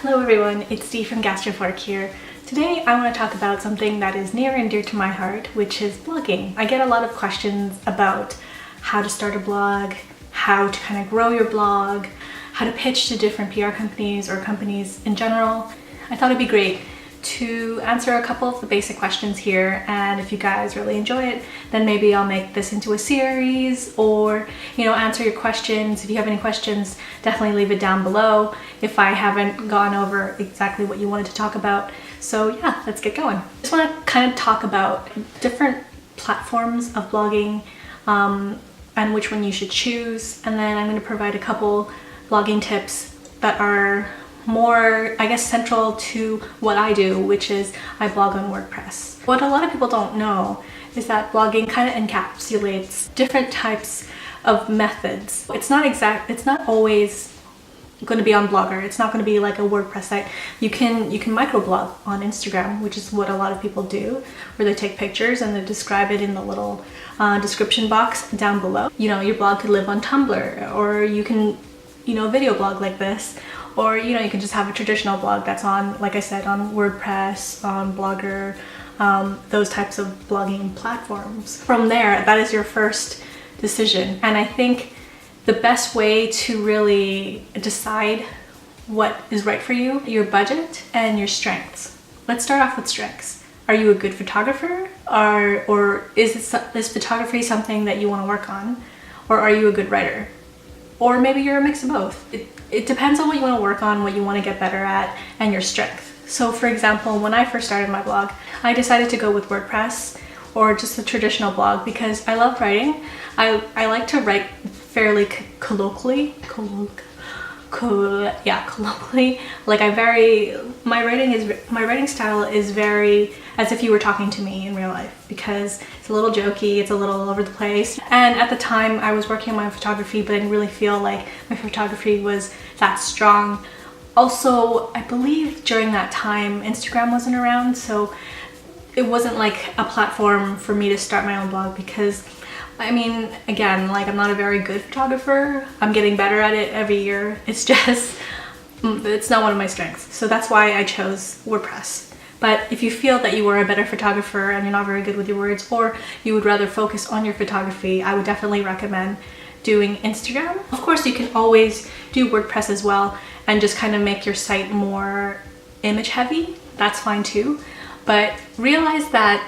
Hello everyone, it's Dee from Gastrofork here. Today I want to talk about something that is near and dear to my heart, which is blogging. I get a lot of questions about how to start a blog, how to kind of grow your blog, how to pitch to different PR companies or companies in general. I thought it'd be great to answer a couple of the basic questions here, and if you guys really enjoy it, then maybe I'll make this into a series or, answer your questions. If you have any questions, definitely leave it down below if I haven't gone over exactly what you wanted to talk about. So yeah, let's get going. I just want to kind of talk about different platforms of blogging and which one you should choose, and then I'm going to provide a couple blogging tips that are more, I guess, central to what I do, which is I blog on WordPress. What a lot of people don't know is that blogging kind of encapsulates different types of methods. It's not always going to be on Blogger. It's not going to be like a WordPress site. You can microblog on Instagram, which is what a lot of people do, where they take pictures and they describe it in the little description box down below. Your blog could live on Tumblr, or you can video blog like this, or you can just have a traditional blog that's on, like I said, on WordPress, on Blogger, those types of blogging platforms. From there, that is your first decision, and I think the best way to really decide what is right for you, your budget and your strengths. Let's start off with strengths. Are you a good photographer, or is photography something that you want to work on, or are you a good writer? Or maybe you're a mix of both. It depends on what you want to work on, what you want to get better at, and your strength. So for example, when I first started my blog, I decided to go with WordPress or just a traditional blog because I love writing. I like to write fairly colloquially. Like my writing style is very as if you were talking to me in real life, because it's a little jokey, it's a little all over the place. And at the time I was working on my photography, but I didn't really feel like my photography was that strong. Also, I believe during that time Instagram wasn't around, so it wasn't like a platform for me to start my own blog, because again, like, I'm not a very good photographer. I'm getting better at it every year. It's not one of my strengths. So that's why I chose WordPress. But if you feel that you are a better photographer and you're not very good with your words, or you would rather focus on your photography, I would definitely recommend doing Instagram. Of course, you can always do WordPress as well and just kind of make your site more image heavy. That's fine too. But realize that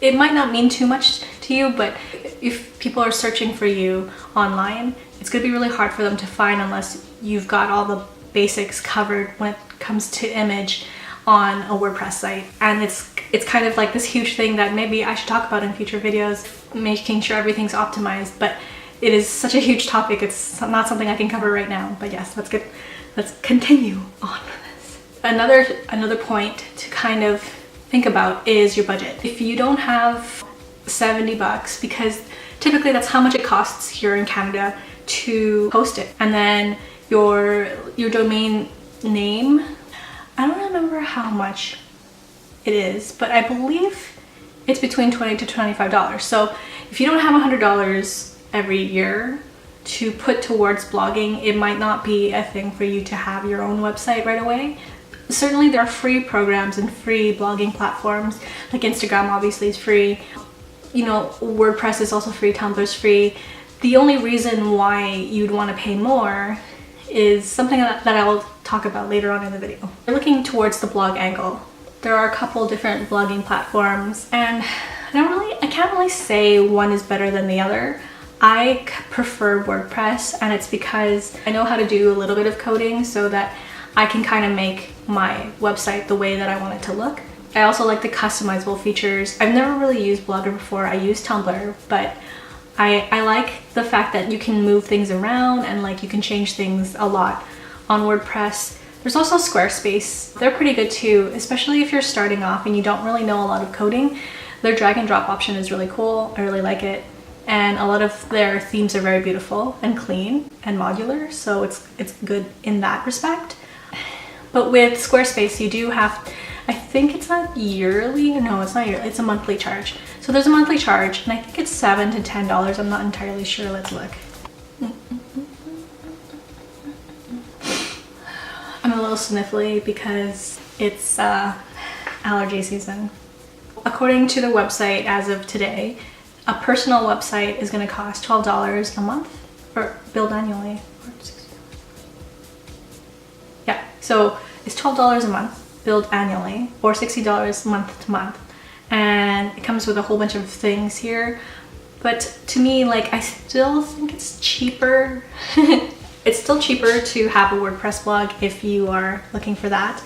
it might not mean too much to you, but if people are searching for you online, it's going to be really hard for them to find unless you've got all the basics covered when it comes to image on a WordPress site. And it's kind of like this huge thing that maybe I should talk about in future videos, making sure everything's optimized, but it is such a huge topic. It's not something I can cover right now. But yes, let's continue on with this. Another point to kind of think about is your budget. If you don't have $70, because typically that's how much it costs here in Canada to host it, and then your domain name, I don't remember how much it is, but I believe it's between $20 to $25. So if you don't have $100 every year to put towards blogging, it might not be a thing for you to have your own website right away. Certainly there are free programs and free blogging platforms, like Instagram obviously is free. WordPress is also free, Tumblr's free. The only reason why you'd want to pay more is something that I'll talk about later on in the video. Looking towards the blog angle, there are a couple different blogging platforms, and I can't really say one is better than the other. I prefer WordPress, and it's because I know how to do a little bit of coding so that I can kind of make my website the way that I want it to look. I also like the customizable features. I've never really used Blogger before. I use Tumblr, but I like the fact that you can move things around and like you can change things a lot on WordPress. There's also Squarespace. They're pretty good too, especially if you're starting off and you don't really know a lot of coding. Their drag and drop option is really cool. I really like it. And a lot of their themes are very beautiful and clean and modular, so it's good in that respect. But with Squarespace, you do have, I think it's not yearly. No, it's not yearly. It's a monthly charge. So there's a monthly charge, and I think it's $7 to $10. I'm not entirely sure. Let's look. I'm a little sniffly because it's allergy season. According to the website as of today, a personal website is going to cost $12 a month, or billed annually. Yeah, so it's $12 a month billed annually, or $60 month to month, and it comes with a whole bunch of things here. But to me, like, I still think it's cheaper. It's still cheaper to have a WordPress blog if you are looking for that.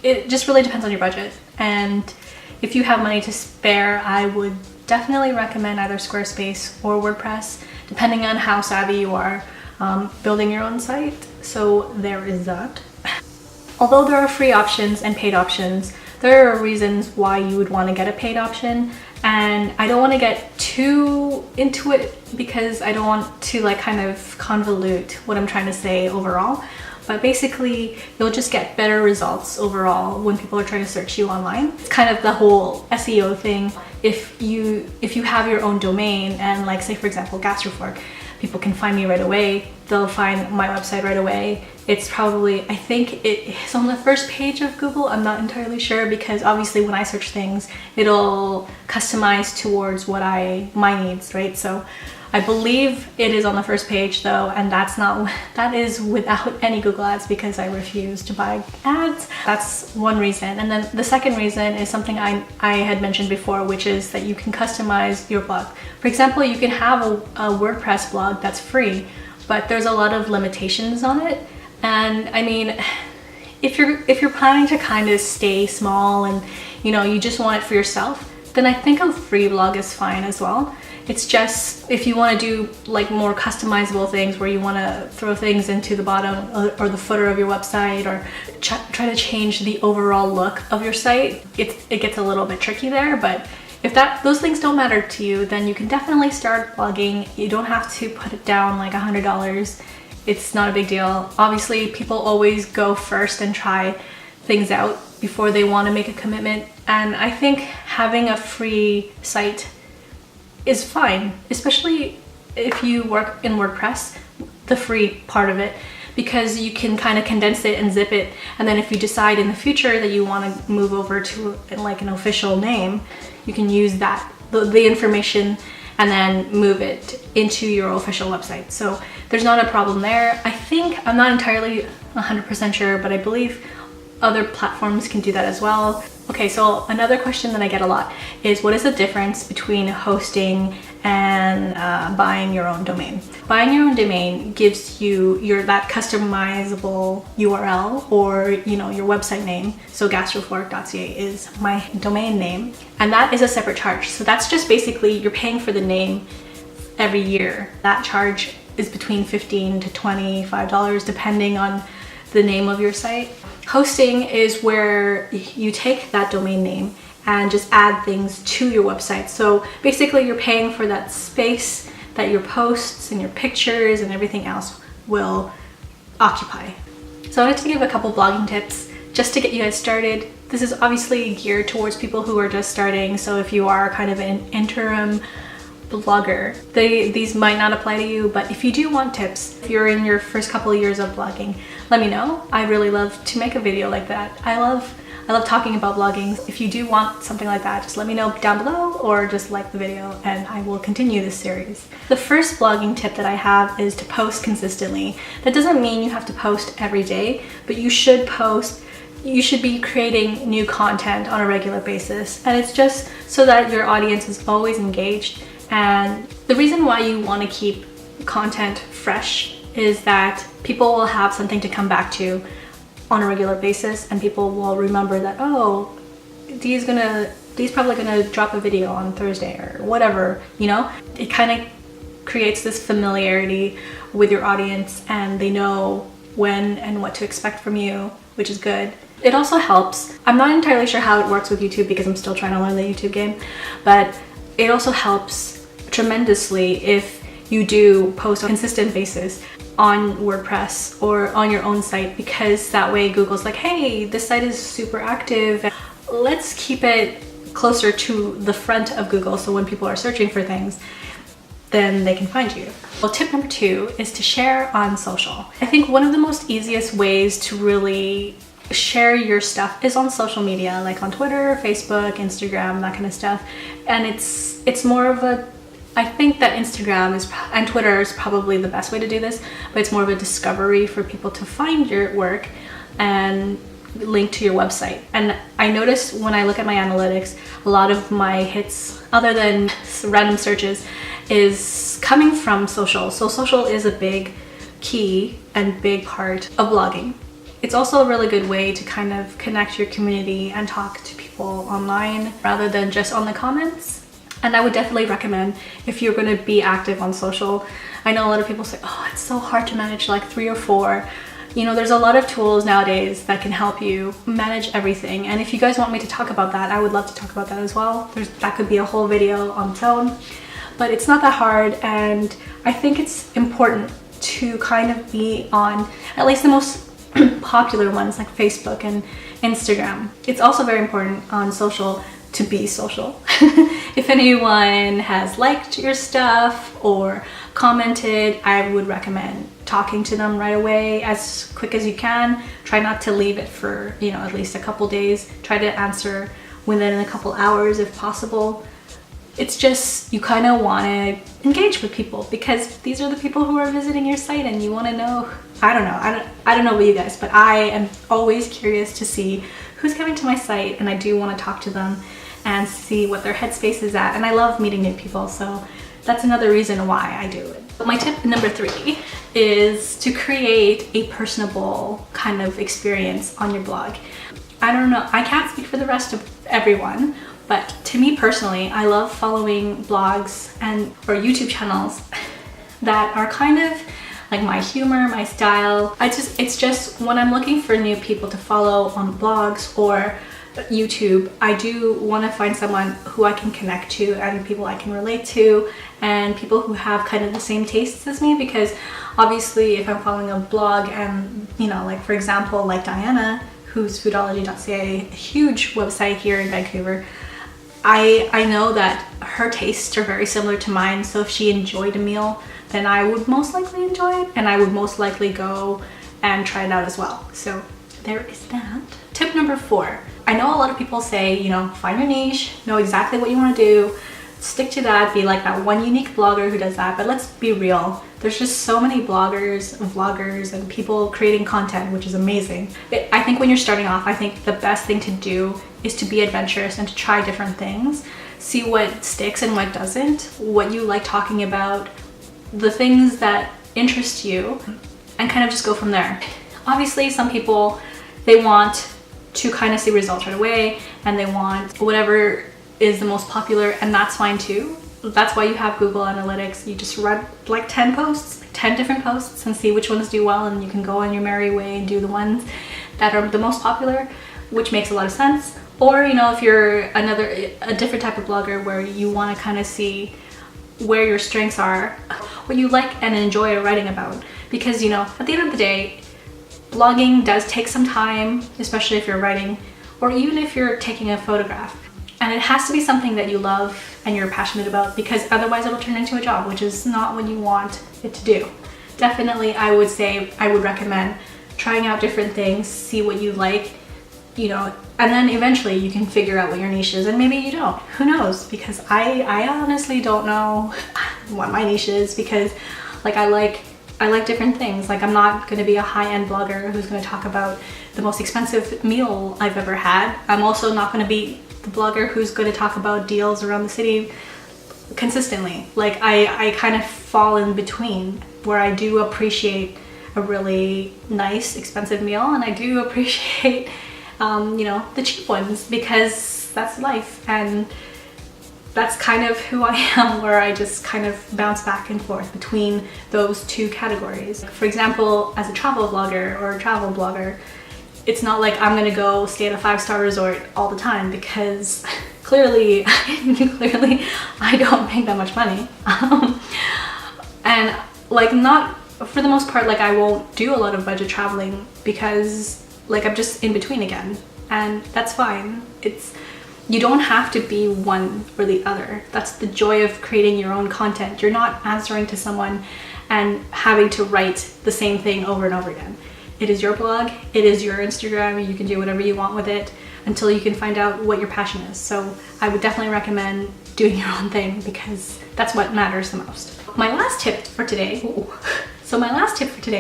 It just really depends on your budget, and if you have money to spare, I would definitely recommend either Squarespace or WordPress, depending on how savvy you are building your own site. So there is that. Although there are free options and paid options, there are reasons why you would want to get a paid option, and I don't want to get too into it because I don't want to like kind of convolute what I'm trying to say overall. But basically, you'll just get better results overall when people are trying to search you online. It's kind of the whole SEO thing. If you have your own domain, and like, say for example, Gastrofork, people can find me right away. They'll find my website right away. It's probably, I think it is on the first page of Google. I'm not entirely sure, because obviously when I search things, it'll customize towards my needs, right? So I believe it is on the first page though, and that is without any Google ads, because I refuse to buy ads. That's one reason. And then the second reason is something I had mentioned before, which is that you can customize your blog. For example, you can have a WordPress blog that's free, but there's a lot of limitations on it. And I mean, if you're planning to kind of stay small and you just want it for yourself, then I think a free blog is fine as well. It's just if you want to do like more customizable things where you want to throw things into the bottom or the footer of your website, or try to change the overall look of your site, it gets a little bit tricky there. But if those things don't matter to you, then you can definitely start blogging. You don't have to put it down like $100. It's not a big deal. Obviously, people always go first and try things out before they want to make a commitment. And I think having a free site is fine, especially if you work in WordPress, the free part of it, because you can kind of condense it and zip it. And then if you decide in the future that you want to move over to like an official name, you can use that, the information, and then move it into your official website. So there's not a problem there. I think, I'm not entirely 100% sure, but I believe other platforms can do that as well. Okay, so another question that I get a lot is, what is the difference between hosting and buying your own domain? Buying your own domain gives you that customizable URL, or your website name. So Gastrofork.ca is my domain name, and that is a separate charge. So that's just basically you're paying for the name every year. That charge is between $15 to $25 depending on the name of your site. Hosting is where you take that domain name and just add things to your website. So basically you're paying for that space that your posts and your pictures and everything else will occupy. So I wanted to give a couple blogging tips just to get you guys started. This is obviously geared towards people who are just starting. So if you are kind of an interim blogger, these might not apply to you, but if you do want tips, if you're in your first couple of years of blogging, let me know. I'd really love to make a video like that. I love talking about blogging. If you do want something like that, just let me know down below, or just like the video and I will continue this series. The first blogging tip that I have is to post consistently. That doesn't mean you have to post every day, but you should post. You should be creating new content on a regular basis, and it's just so that your audience is always engaged. And the reason why you want to keep content fresh is that people will have something to come back to on a regular basis, and people will remember that, oh, Dee's probably gonna drop a video on Thursday or whatever, It kind of creates this familiarity with your audience, and they know when and what to expect from you, which is good. It also helps. I'm not entirely sure how it works with YouTube because I'm still trying to learn the YouTube game, but it also helps tremendously if you do post on a consistent basis on WordPress or on your own site, because that way Google's like, hey, this site is super active. Let's keep it closer to the front of Google, so when people are searching for things, then they can find you. Well, tip number 2 is to share on social. I think one of the most easiest ways to really share your stuff is on social media, like on Twitter, Facebook, Instagram, that kind of stuff. And it's more of a, I think that Instagram and Twitter is probably the best way to do this, but it's more of a discovery for people to find your work and link to your website. And I noticed when I look at my analytics, a lot of my hits, other than random searches, is coming from social. So social is a big key and big part of blogging. It's also a really good way to kind of connect your community and talk to people online rather than just on the comments. And I would definitely recommend, if you're going to be active on social, I know a lot of people say, oh, it's so hard to manage like 3 or 4. You know, there's a lot of tools nowadays that can help you manage everything. And if you guys want me to talk about that, I would love to talk about that as well. That could be a whole video on its own. But it's not that hard, and I think it's important to kind of be on at least the most popular ones like Facebook and Instagram. It's also very important on social to be social. If anyone has liked your stuff or commented, I would recommend talking to them right away as quick as you can. Try not to leave it for, you know, at least a couple days. Try to answer within a couple hours if possible. It's just, you kind of want to engage with people because these are the people who are visiting your site, and you want to know, I don't know about you guys, but I am always curious to see who's coming to my site, and I do want to talk to them and see what their headspace is at. And I love meeting new people, so that's another reason why I do it. My tip number 3 is to create a personable kind of experience on your blog. I don't know, I can't speak for the rest of everyone, but to me personally, I love following blogs or YouTube channels that are kind of like my humor, my style. It's just when I'm looking for new people to follow on blogs or YouTube, I do want to find someone who I can connect to and people I can relate to and people who have kind of the same tastes as me, because obviously if I'm following a blog and, you know, like for example, like Diana, who's foodology.ca, a huge website here in Vancouver, I know that her tastes are very similar to mine, so if she enjoyed a meal, then I would most likely enjoy it, and I would most likely go and try it out as well. So there is that. Tip number 4. I know a lot of people say, you know, find your niche, know exactly what you want to do, stick to that, be like that one unique blogger who does that. But let's be real, there's just so many bloggers, vloggers, and people creating content, which is amazing. I think when you're starting off, I think the best thing to do is to be adventurous and to try different things, see what sticks and what doesn't, what you like talking about, the things that interest you, and kind of just go from there. Obviously, some people, they want to kind of see results right away, and they want whatever is the most popular, and that's fine too. That's why you have Google Analytics. You just run like 10 posts, 10 different posts, and see which ones do well, and you can go on your merry way and do the ones that are the most popular, which makes a lot of sense. Or, you know, if you're a different type of blogger where you want to kind of see where your strengths are, what you like and enjoy writing about. Because, you know, at the end of the day, blogging does take some time, especially if you're writing, or even if you're taking a photograph. And it has to be something that you love and you're passionate about, because otherwise it'll turn into a job, which is not what you want it to do. Definitely, I would recommend trying out different things, see what you like, you know, and then eventually you can figure out what your niche is, and maybe you don't. Who knows? Because I honestly don't know what my niche is, because like I like different things. Like, I'm not going to be a high-end blogger who's going to talk about the most expensive meal I've ever had. I'm also not going to be the blogger who's going to talk about deals around the city consistently. Like, I kind of fall in between, where I do appreciate a really nice, expensive meal, and I do appreciate you know, the cheap ones, because that's life, and that's kind of who I am, where I just kind of bounce back and forth between those two categories. For example, as a travel vlogger or a travel blogger, it's not like I'm gonna go stay at a 5-star resort all the time, because clearly I don't make that much money. And like, not for the most part, like I won't do a lot of budget traveling, because like I'm just in between again, and that's fine. you don't have to be one or the other. That's the joy of creating your own content. You're not answering to someone and having to write the same thing over and over again. It is your blog, it is your Instagram, you can do whatever you want with it until you can find out what your passion is. So I would definitely recommend doing your own thing because that's what matters the most. My last tip for today,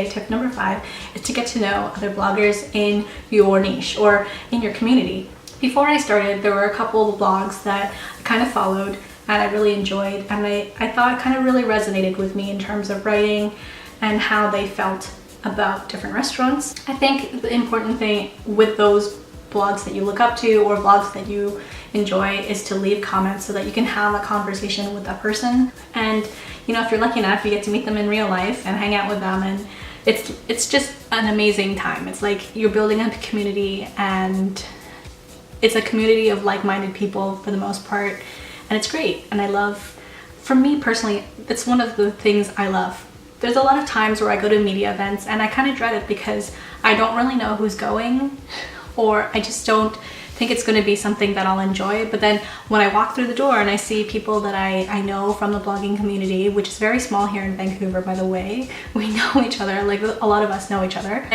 tip number 5, is to get to know other bloggers in your niche or in your community. Before I started, there were a couple of blogs that I kind of followed and I really enjoyed, and I thought kind of really resonated with me in terms of writing and how they felt about different restaurants. I think the important thing with those blogs that you look up to or blogs that you enjoy is to leave comments so that you can have a conversation with that person. And you know, if you're lucky enough, you get to meet them in real life and hang out with them, and it's just an amazing time. It's like you're building up a community, and it's a community of like-minded people for the most part, and it's great. And I love, for me personally, it's one of the things I love. There's a lot of times where I go to media events and I kind of dread it because I don't really know who's going, or I just don't think it's going to be something that I'll enjoy. But then when I walk through the door and I see people that I know from the blogging community, which is very small here in Vancouver, by the way, we know each other, like a lot of us know each other,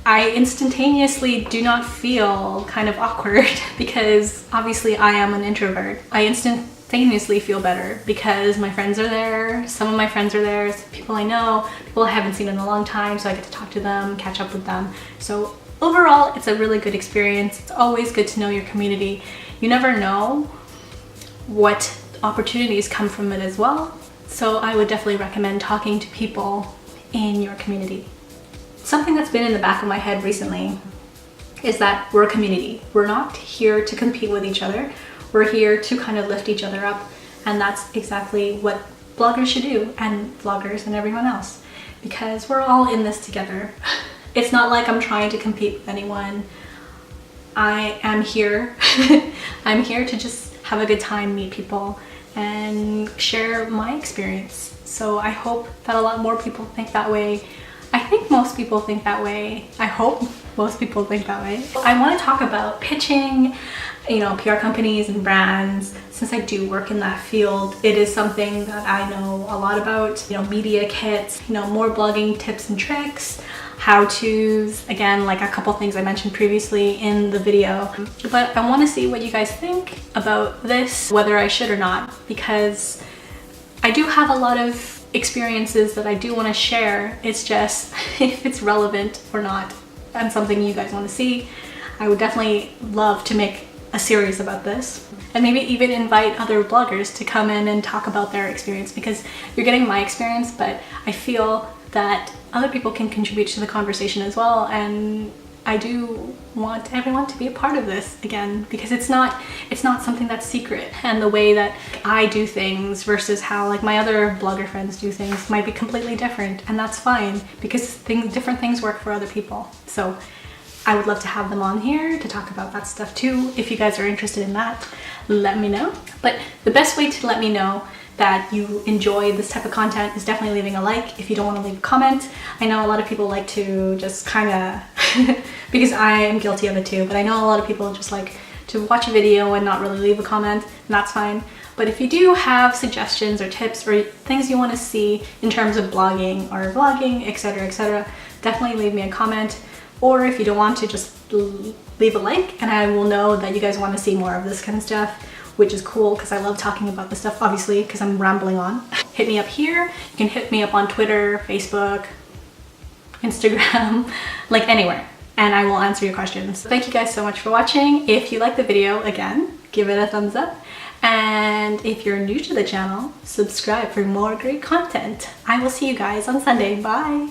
I instantaneously do not feel kind of awkward because obviously I am an introvert. I instantaneously feel better because my friends are there, some of my friends are there, people I know, people I haven't seen in a long time, so I get to talk to them, catch up with them. So overall, it's a really good experience. It's always good to know your community. You never know what opportunities come from it as well. So I would definitely recommend talking to people in your community. Something that's been in the back of my head recently is that we're a community. We're not here to compete with each other. We're here to kind of lift each other up. And that's exactly what bloggers should do, and vloggers and everyone else, because we're all in this together. It's not like I'm trying to compete with anyone. I am here. I'm here to just have a good time, meet people, and share my experience. So I hope that a lot more people think that way. I think most people think that way. I hope most people think that way. I want to talk about pitching, you know, PR companies and brands. Since I do work in that field, it is something that I know a lot about. You know, media kits, you know, more blogging tips and tricks, how-tos, again, like a couple things I mentioned previously in the video. But I want to see what you guys think about this, whether I should or not, because I do have a lot of experiences that I do want to share. It's just if it's relevant or not and something you guys want to see. I would definitely love to make a series about this and maybe even invite other bloggers to come in and talk about their experience, because you're getting my experience, but I feel that other people can contribute to the conversation as well. And I do want everyone to be a part of this again, because it's not something that's secret, and the way that I do things versus how like my other blogger friends do things might be completely different, and that's fine because different things work for other people. So I would love to have them on here to talk about that stuff too. If you guys are interested in that, let me know. But the best way to let me know that you enjoy this type of content is definitely leaving a like. If you don't want to leave a comment, I know a lot of people like to just kind of because I am guilty of it too, but I know a lot of people just like to watch a video and not really leave a comment, and that's fine. But if you do have suggestions or tips or things you want to see in terms of blogging or vlogging, etc., definitely leave me a comment. Or if you don't want to, just leave a like, and I will know that you guys want to see more of this kind of stuff, which is cool because I love talking about this stuff, obviously, because I'm rambling on. Hit me up here. You can hit me up on Twitter, Facebook, Instagram, like anywhere, and I will answer your questions. Thank you guys so much for watching. If you like the video, again, give it a thumbs up. And if you're new to the channel, subscribe for more great content. I will see you guys on Sunday. Bye.